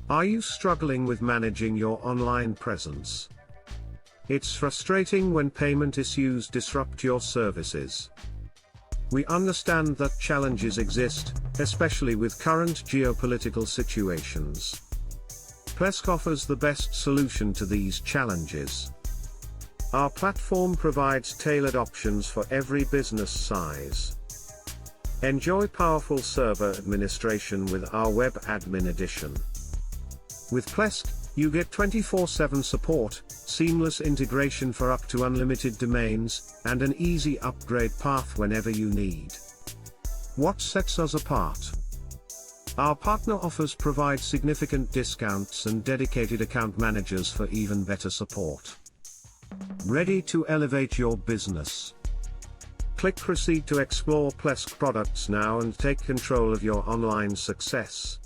Are you struggling with managing your online presence? It's frustrating when payment issues disrupt your services. We understand that challenges exist, especially with current geopolitical situations. Plesk offers the best solution to these challenges. Our platform provides tailored options for every business size. Enjoy powerful server administration with our Web Admin Edition. With Plesk, you get 24/7 support, seamless integration for up to unlimited domains, and an easy upgrade path whenever you need. What sets us apart? Our partner offers provide significant discounts and dedicated account managers for even better support. Ready to elevate your business? Click Proceed to explore Plesk products now and take control of your online success.